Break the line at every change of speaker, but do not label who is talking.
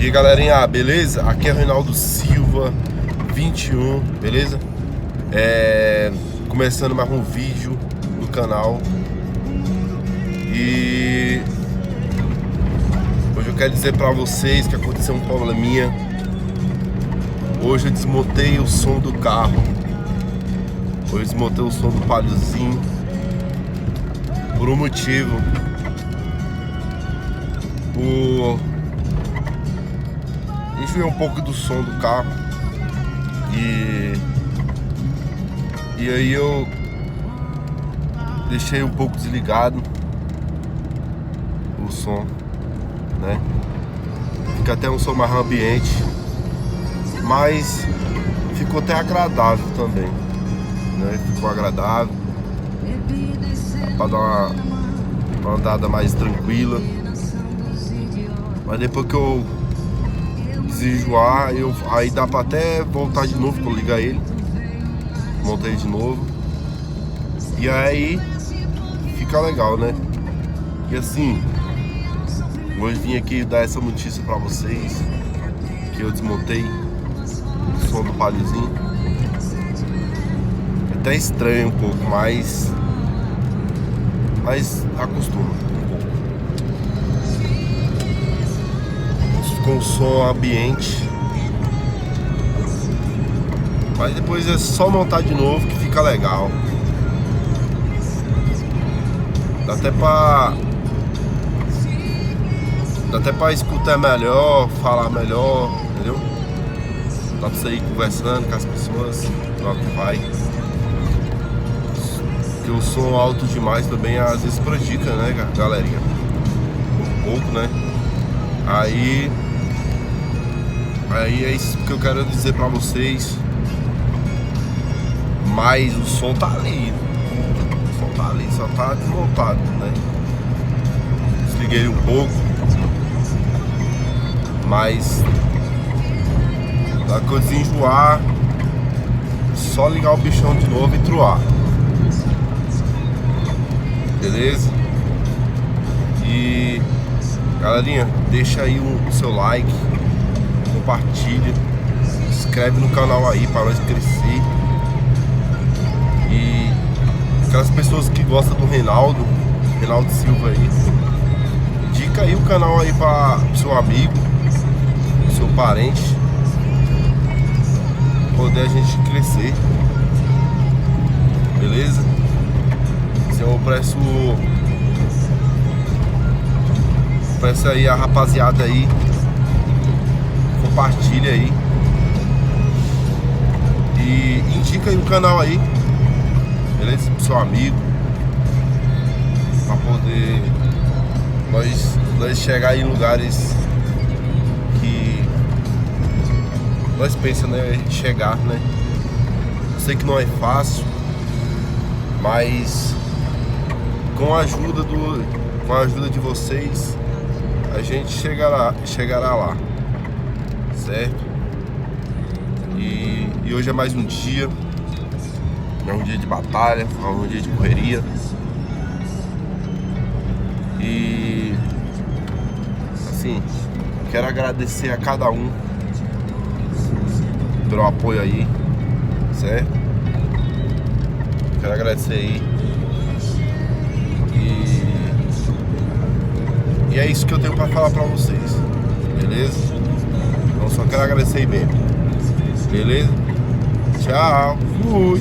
E aí, galerinha, beleza? Aqui é o Reinaldo Silva 21, beleza? Começando mais um vídeo no canal. E hoje eu quero dizer pra vocês que aconteceu um probleminha. Hoje eu desmontei o som do carro. Hoje eu desmontei o som do Paliozinho por um motivo. Enjoei um pouco do som do carro e aí eu deixei um pouco desligado o som, né? Fica até um som mais ambiente, mas ficou até agradável também, né? Ficou agradável, dá pra dar uma andada mais tranquila. Mas depois que eu desenjoar, aí dá pra até voltar de novo, quando ligar ele. Montei de novo. E aí fica legal, né? E assim, hoje vim aqui dar essa notícia pra vocês, que eu desmontei o som do Paliozinho. É até estranho um pouco, mas acostuma. Com som ambiente, mas depois é só montar de novo que fica legal. Dá até pra escutar melhor, falar melhor, entendeu? Dá pra você ir conversando com as pessoas logo que vai. Porque o som alto demais também às vezes prejudica, né, galerinha? Um pouco, né? Aí é isso que eu quero dizer pra vocês. Mas o som tá ali. O som tá ali, só tá desmontado, né? Desliguei ele um pouco, mas da coisa de enjoar, só ligar o bichão de novo e truar. Beleza? E galerinha, deixa aí o seu like, compartilha, se inscreve no canal aí para nós crescer. E aquelas pessoas que gostam do Reinaldo Silva aí, indica aí o canal aí para seu amigo, seu parente, poder a gente crescer. Beleza? Eu peço aí a rapaziada aí, compartilha aí e indica aí o canal aí, beleza? Pro seu amigo, pra poder nós chegar em lugares que nós pensamos, né, chegar, né? Eu sei que não é fácil, mas com a ajuda de vocês a gente chegará lá, certo? E hoje é mais um dia, é um dia de batalha, é um dia de correria. E assim, quero agradecer a cada um pelo apoio aí, certo? Quero agradecer aí. E é isso que eu tenho pra falar pra vocês, beleza? Então só quero agradecer mesmo, beleza? Tchau, fui!